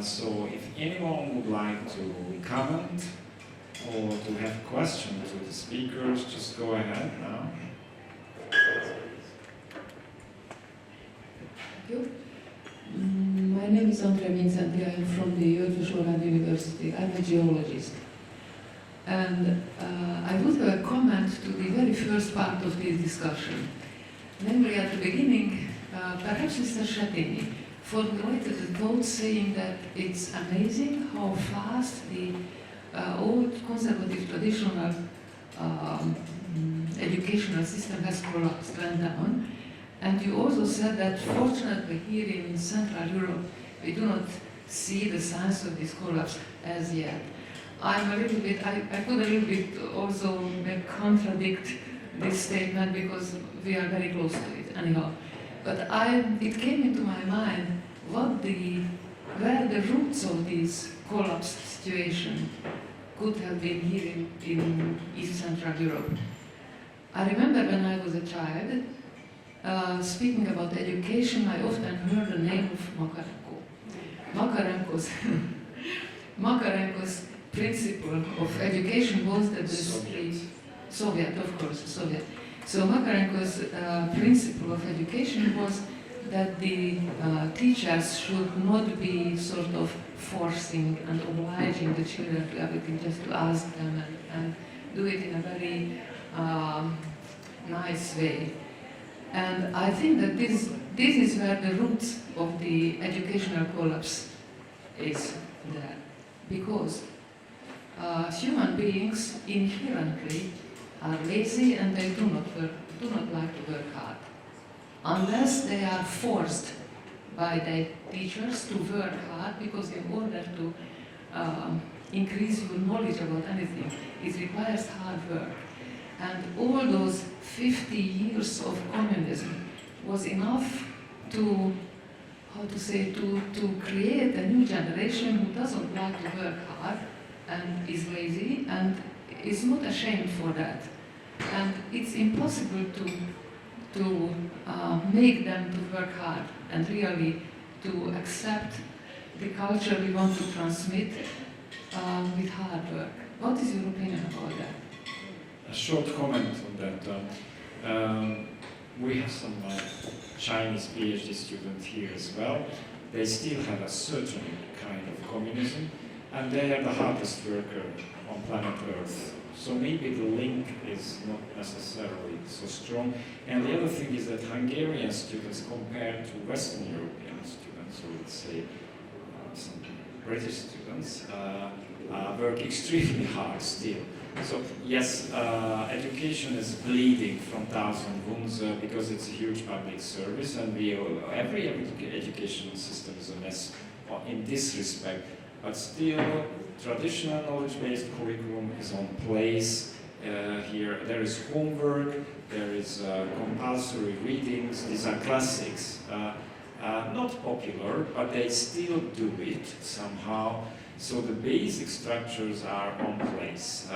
So if anyone would like to comment or to have questions to the speakers, just go ahead now. Thank you. My name is Dr. Nicholas Tate. I am from the Orvosi University. I'm a geologist. And I would have a comment to the very first part of this discussion. Namely, at the beginning, perhaps Mr. Setényi formulated a thought saying that it's amazing how fast the old conservative traditional educational system has collapsed, went down. And you also said that fortunately here in Central Europe, we do not see the signs of this collapse as yet. I'm a little bit, I could a little bit also contradict this statement because we are very close to it anyhow. But it came into my mind where the roots of this collapsed situation could have been here in East Central Europe. I remember when I was a child, speaking about education, I often heard the name of Makarenko's Makarenko's principle of education was that the Soviet, of course, Soviet. So Makarenko's principle of education was that the teachers should not be sort of forcing and obliging the children to everything, just to ask them and do it in a very nice way. And I think that this is where the roots of the educational collapse is there. Because human beings inherently are lazy and they do not like to work hard. Unless they are forced by their teachers to work hard, because in order to increase your knowledge about anything, it requires hard work. And all those 50 years of communism was enough to, to create a new generation who doesn't like to work hard and is lazy and is not ashamed for that. And it's impossible to make them to work hard and really to accept the culture we want to transmit with hard work. What is your opinion about that? A short comment on that. We have some Chinese PhD students here as well. They still have a certain kind of communism, and they are the hardest worker on planet Earth. So maybe the link is not necessarily so strong. And the other thing is that Hungarian students compared to Western European students, or let's say some British students, work extremely hard still. So yes, education is bleeding from thousand wounds because it's a huge public service, and every education system is a mess in this respect. But still, traditional knowledge-based curriculum is on place here. There is homework, there is compulsory readings. These are classics, not popular, but they still do it somehow. So the basic structures are on place.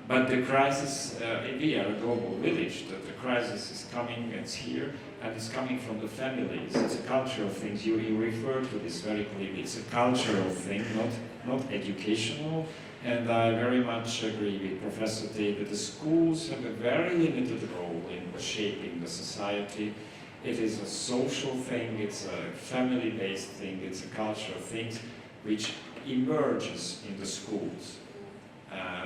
But the crisis, we are a global village, the crisis is coming, it's here, and it's coming from the families. It's a cultural thing. You refer to this very clearly. It's a cultural thing, not educational. And I very much agree with Professor Tate that the schools have a very limited role in shaping the society. It is a social thing, it's a family-based thing, it's a cultural thing which emerges in the schools.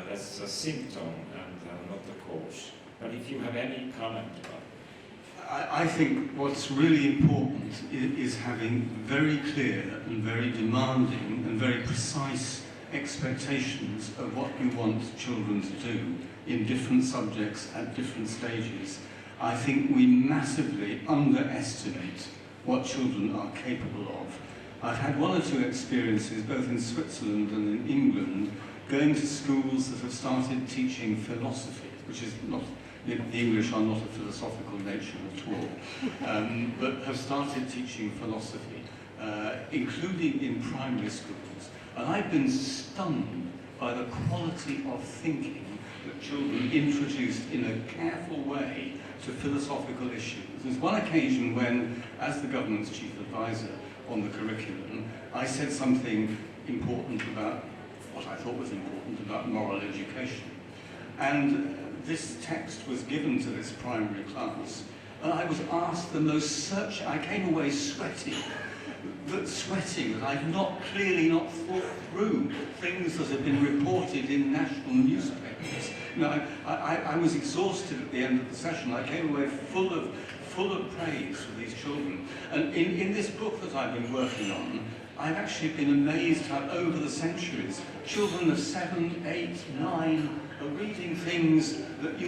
That's a symptom and not the cause. But if you have any comment about it. I think what's really important is having very clear and very demanding and very precise expectations of what you want children to do in different subjects at different stages. I think we massively underestimate what children are capable of. I've had one or two experiences, both in Switzerland and in England, going to schools that have started teaching philosophy, which is not, the English are not a philosophical nation at all, but have started teaching philosophy, including in primary schools. And I've been stunned by the quality of thinking that children introduced in a careful way to philosophical issues. There's one occasion when, as the government's chief advisor on the curriculum, I said something important about what I thought was important about moral education. And this text was given to this primary class, and I was asked the most searching, I came away sweating that I've not thought through things that have been reported in national newspapers. You know, I was exhausted at the end of the session. I came away full of praise for these children. And in this book that I've been working on, I've actually been amazed how over the centuries, children of 7, 8, 9 are reading things that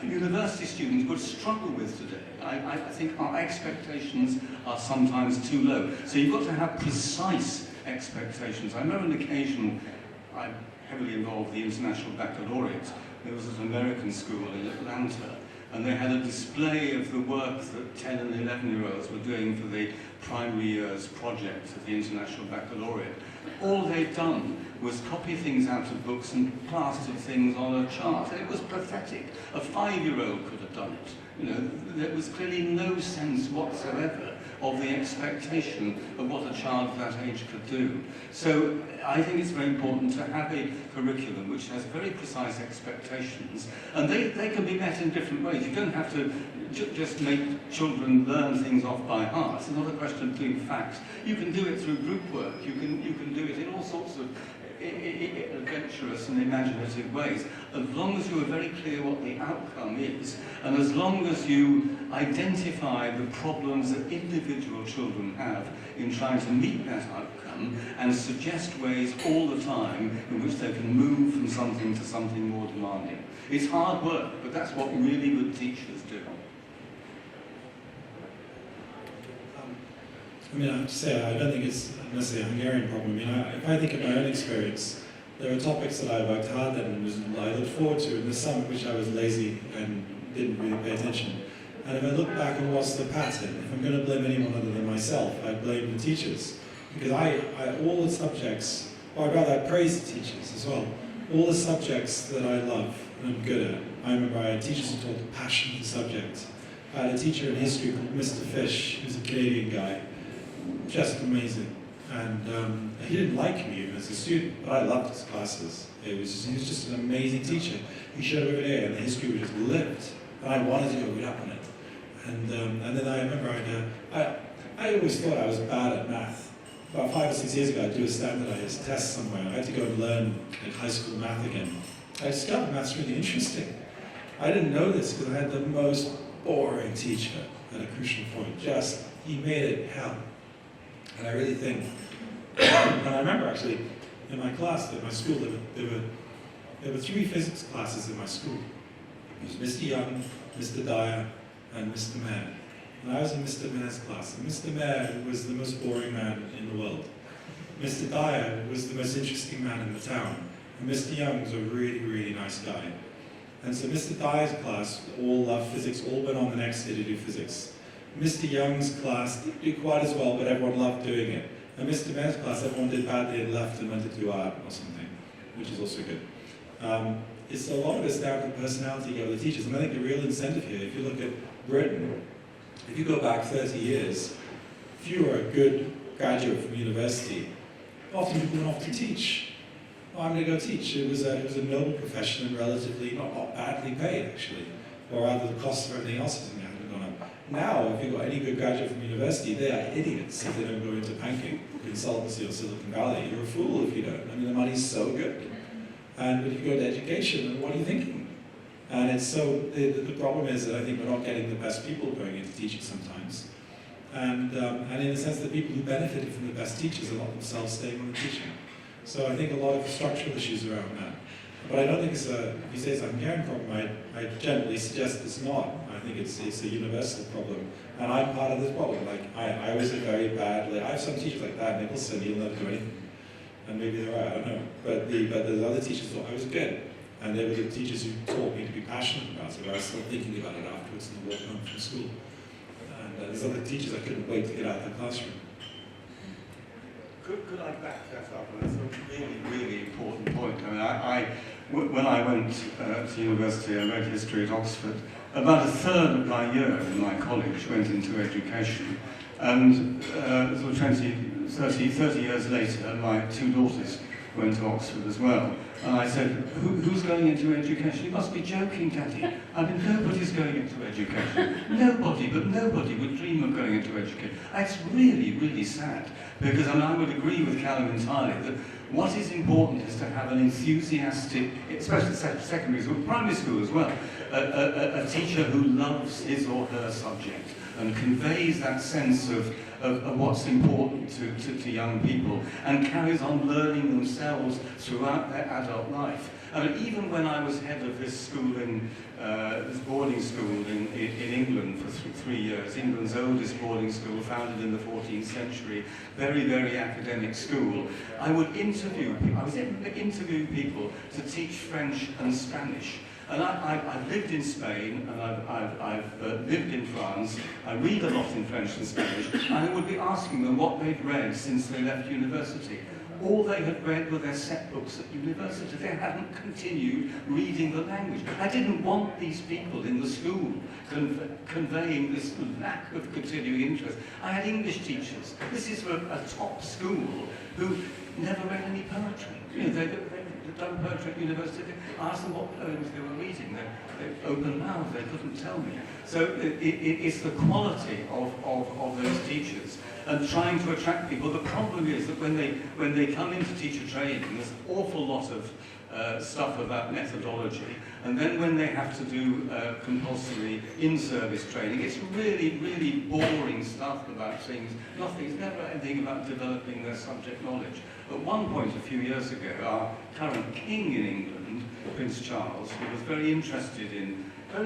university students would struggle with today. I think our expectations are sometimes too low. So you've got to have precise expectations. I remember an occasion, I'm heavily involved in the International Baccalaureate. There was an American school in Atlanta, and they had a display of the work that 10 and 11-year-olds were doing for the primary year's project of the International Baccalaureate. All they'd done was copy things out of books and plastered things on a chart, and it was pathetic. A 5-year-old could have done it. You know, there was clearly no sense whatsoever of the expectation of what a child of that age could do. So I think it's very important to have a curriculum which has very precise expectations, and they can be met in different ways. You don't have to just make children learn things off by heart. It's not a question of doing facts. You can do it through group work. You can do it in all sorts of adventurous and imaginative ways, as long as you are very clear what the outcome is, and as long as you identify the problems that individual children have in trying to meet that outcome, and suggest ways all the time in which they can move from something to something more demanding. It's hard work, but that's what really good teachers do. I mean, I have to say, I don't think it's necessarily a Hungarian problem. I mean, if I think of my own experience, there are topics that I worked hard at and I looked forward to, and there's some of which I was lazy and didn't really pay attention. And if I look back on what's the pattern, if I'm going to blame anyone other than myself, I blame the teachers. Because all the subjects, or I'd rather I praise the teachers as well, all the subjects that I love and I'm good at. I remember I had teachers who taught the passion of the subject. I had a teacher in history called Mr. Fish, who's a Canadian guy, just amazing. And he didn't like me as a student, but I loved his classes. He was just an amazing teacher. He showed every day, and the history was just lived. And I wanted to go read up on it. And then I remember I always thought I was bad at math. About 5 or 6 years ago, I'd do a standardized test somewhere. I had to go and learn like high school math again. I discovered math's really interesting. I didn't know this because I had the most boring teacher at a crucial point. He made it hell. And I really think, and I remember actually in my class at my school, there were 3 physics classes in my school. It was Mr. Young, Mr. Dyer, and Mr. Mayer. And I was in Mr. Mayer's class. And Mr. Mayer was the most boring man in the world. Mr. Dyer was the most interesting man in the town. And Mr. Young was a really, really nice guy. And so Mr. Dyer's class all loved physics, all went on the next day to do physics. Mr. Young's class didn't do quite as well, but everyone loved doing it. And Mr. Mayer's class, everyone did badly and left and went to do art or something, which is also good. It's a lot of it's down to the personality of the teachers. And I think the real incentive here, if you look at Britain, if you go back 30 years, if you were a good graduate from university, often people went off to teach. Well, I'm going to go teach. It was a noble profession and relatively not badly paid, actually. Or rather, the cost of everything else hasn't gone up. Now, if you've got any good graduate from university, they are idiots if they don't go into banking, consultancy, or Silicon Valley. You're a fool if you don't. I mean, the money's so good. And if you go to education, what are you thinking? And it's so, the problem is that I think we're not getting the best people going into teaching sometimes. And in the sense that people who benefited from the best teachers are not themselves staying on the teaching. So I think a lot of structural issues around that. But I don't think it's if you say it's a Hungarian problem, I generally suggest it's not. I think it's a universal problem. And I'm part of this problem. Like, I was a very bad, I have some teachers like that, Nicholson, he'll never do anything. And maybe they're right, I don't know. But there's other teachers who thought I was good. And they were the teachers who taught me to be passionate about it, but I was still thinking about it afterwards and walking home from school. And there's other teachers I couldn't wait to get out of the classroom. Could I back that up? And that's a really, really important point. I mean, when I went to university, I read history at Oxford, about a third of my year in my college went into education, and sort of 30 years later, my two daughters went to Oxford as well. And I said, who's going into education? You must be joking, Daddy. I mean, nobody's going into education. Nobody, but nobody would dream of going into education. It's really, really sad, because I would agree with Calum entirely that what is important is to have an enthusiastic, especially secondary school, primary school as well, a teacher who loves his or her subject and conveys that sense of what's important to young people and carries on learning themselves throughout their adult life. I mean, even when I was head of this school this boarding school in England for 3 years, England's oldest boarding school, founded in the 14th century, very, very academic school, I would interview people to teach French and Spanish. And I've lived in Spain, and I've lived in France. I read a lot in French and Spanish, and I would be asking them what they'd read since they left university. All they had read were their set books at university. They hadn't continued reading the language. I didn't want these people in the school conveying this lack of continuing interest. I had English teachers. This is a top school who never read any poetry. You know, they'd done poetry at university. I asked them what poems they were reading. They open mouthed, they couldn't tell me. So it's the quality of those teachers and trying to attract people. The problem is that when they come into teacher training, there's an awful lot of stuff about methodology, and then when they have to do compulsory in-service training, it's really, really boring stuff about things. Nothing's never anything about developing their subject knowledge. At one point, a few years ago, our current king in England, Prince Charles, who was very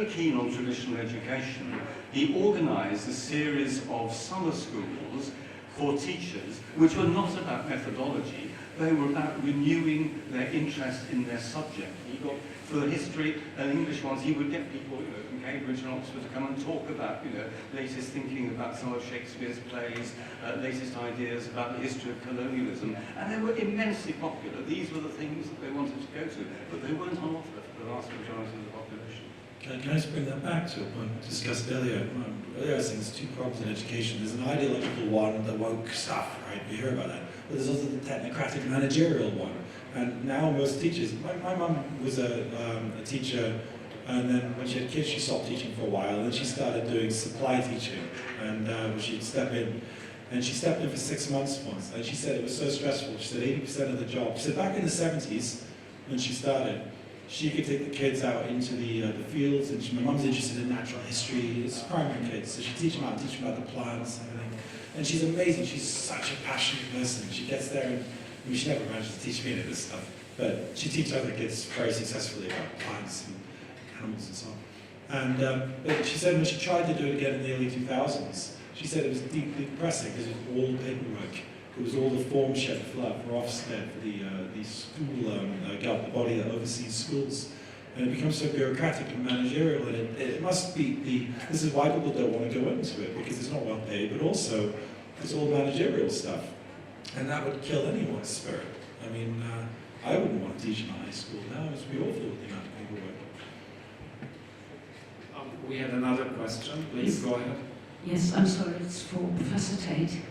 keen on traditional education, he organised a series of summer schools for teachers, which were not about methodology. They were about renewing their interest in their subject. He got, for the history and English ones, he would get people, you know, from Cambridge and Oxford to come and talk about, you know, latest thinking about some of Shakespeare's plays, latest ideas about the history of colonialism, and they were immensely popular. These were the things that they wanted to go to, but they weren't on offer for the vast majority of the population. Can I just bring that back to a point discussed earlier? Earlier I was saying there's two problems in education. There's an ideological one, the woke stuff, right? We hear about that. But there's also the technocratic managerial one. And now most teachers, my mum was a teacher, and then when she had kids she stopped teaching for a while, and then she started doing supply teaching. And she'd step in, and she stepped in for 6 months once, and she said it was so stressful. She said 80% of the job. She said back in the 70s, when she started, she could take the kids out into the fields, and my mum's interested in natural history. It's primary kids, so she'd teach them out, teach them about the plants and everything. And she's amazing. She's such a passionate person. She gets there, and I mean, she never managed to teach me any of this stuff, but she teaches other kids very successfully about plants and animals and so on. And but she said when she tried to do it again in the early 2000s, she said it was deeply depressing because it was all the paperwork. It was all the forms she had to fill out for Ofsted, for the school, the body that oversees schools. And it becomes so bureaucratic and managerial, and it must be this is why people don't want to go into it, because it's not well paid, but also it's all managerial stuff. And that would kill anyone's spirit. I mean, I wouldn't want to teach in a high school now. It would be awful with the amount of paperwork. We had another question. Please go ahead. Yes, I'm sorry, it's for Professor Tate.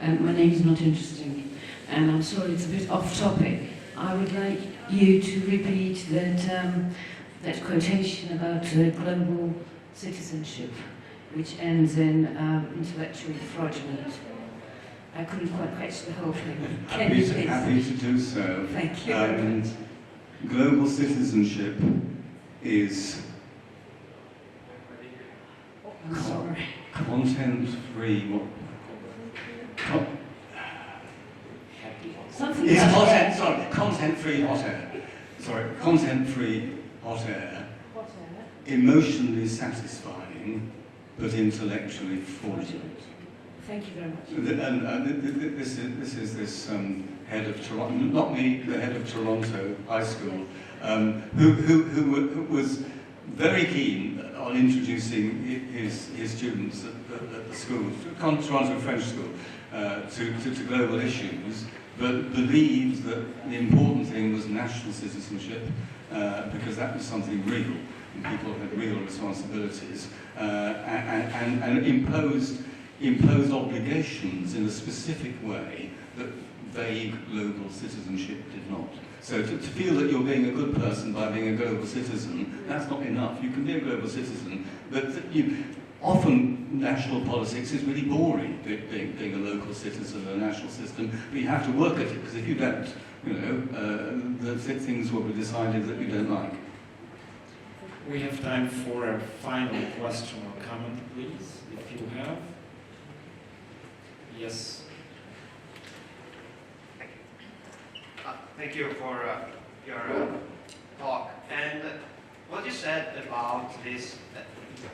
My name is not interesting, and I'm sorry it's a bit off topic. I would like you to repeat that quotation about global citizenship, which ends in intellectually fraudulent. I couldn't quite catch the whole thing. Happy to do so. Thank you very much. Global citizenship is I'm sorry. content-free. Something It's about content-free hot air. Sorry, content-free hot air. Emotionally satisfying, but intellectually fraudulent. Thank you very much. And this is head of Toronto, not me, the head of Toronto High School, who was very keen on introducing his students at the school, Toronto French School, to global issues, but believed that the important thing was national citizenship, because that was something real. and people had real responsibilities, and imposed obligations in a specific way that vague global citizenship did not. So to feel that you're being a good person by being a global citizen, that's not enough. You can be a global citizen, but often national politics is really boring, being a local citizen of a national system, but you have to work at it, because if you don't, things will be decided that you don't like. We have time for a final question or comment, please, if you have. Yes. Thank you for your talk. And what you said about this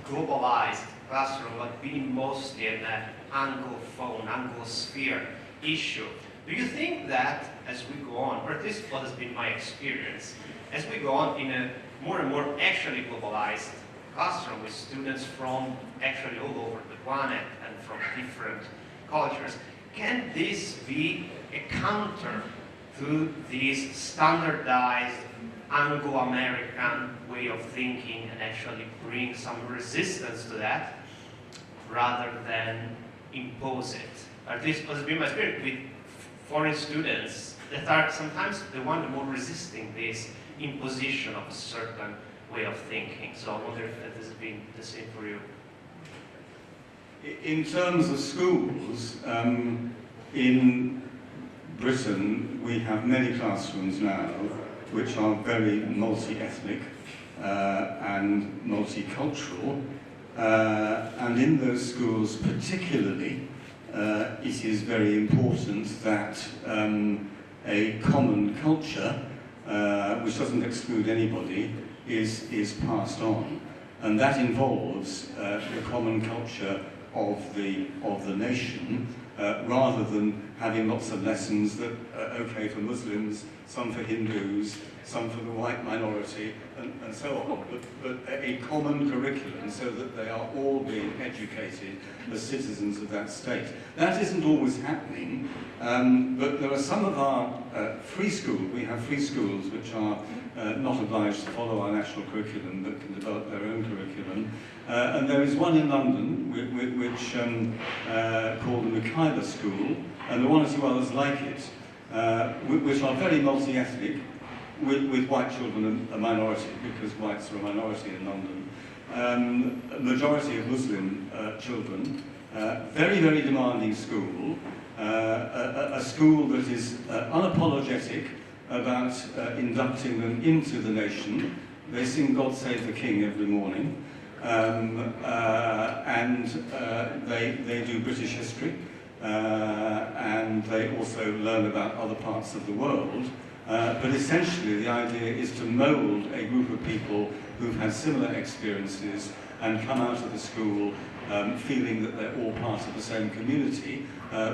globalized classroom, but being mostly an Anglophone, Anglosphere issue, do you think that as we go on, or at least what has been my experience, as we go on in a more and more actually globalized classroom with students from actually all over the planet and from different cultures, can this be a counter to this standardized Anglo-American way of thinking and actually bring some resistance to that rather than impose it? At least has been my experience with foreign students that are sometimes the one more resisting this imposition of a certain way of thinking. So I wonder if that has been the same for you. In terms of schools, in Britain we have many classrooms now which are very multi-ethnic and multicultural, and in those schools particularly it is very important that a common culture, which doesn't exclude anybody, is passed on, and that involves the common culture of the nation, rather than having lots of lessons that are okay for Muslims, some for Hindus, some for the white minority, and so on, but a common curriculum so that they are all being educated as citizens of that state. That isn't always happening, but there are some of our free schools, we have free schools which are not obliged to follow our national curriculum but can develop their own curriculum. And there is one in London which called the Michaela School, and there are one or two others like it, which are very multi-ethnic, with white children a minority, because whites are a minority in London. A majority of Muslim children, very, very demanding school, a school that is unapologetic about inducting them into the nation. They sing God Save the King every morning, and they do British history, and they also learn about other parts of the world. But essentially the idea is to mould a group of people who've had similar experiences and come out of the school feeling that they're all part of the same community,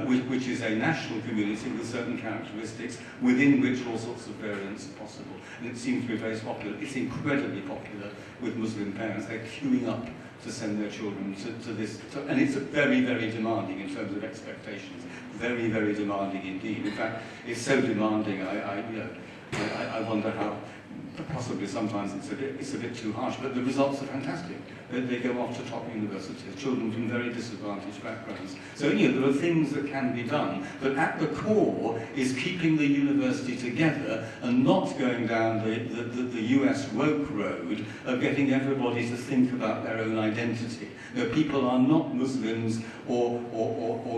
which is a national community with certain characteristics within which all sorts of variants are possible. And it seems to be very popular. It's incredibly popular with Muslim parents. They're queuing up to send their children to this, and it's very, very demanding in terms of expectations. Very, very demanding indeed. In fact, it's so demanding, I wonder how, possibly sometimes it's a bit too harsh, but the results are fantastic. They go off to top universities, children from very disadvantaged backgrounds. So, there are things that can be done, but at the core is keeping the university together and not going down the US woke road of getting everybody to think about their own identity. People are not Muslims or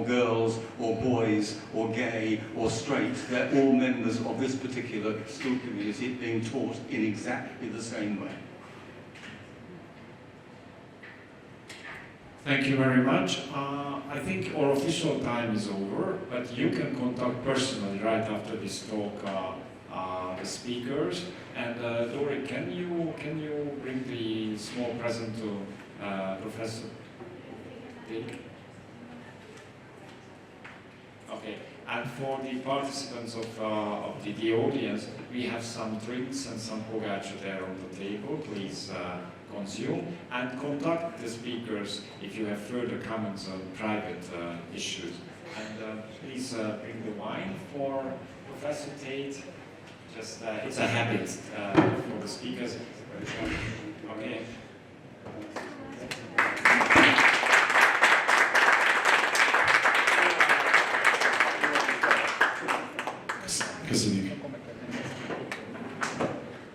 girls or boys or gay or straight. They're all members of this particular school community being taught in exactly the same way. Thank you very much. I think our official time is over, but you can contact personally right after this talk the speakers. And Dori, can you bring the small present to Professor Tate? Okay. And for the participants of the audience, we have some drinks and some pogača there on the table. Please consume and contact the speakers if you have further comments on private issues. And please bring the wine for Professor Tate. Just it's a habit for the speakers. Okay. Köszönjük.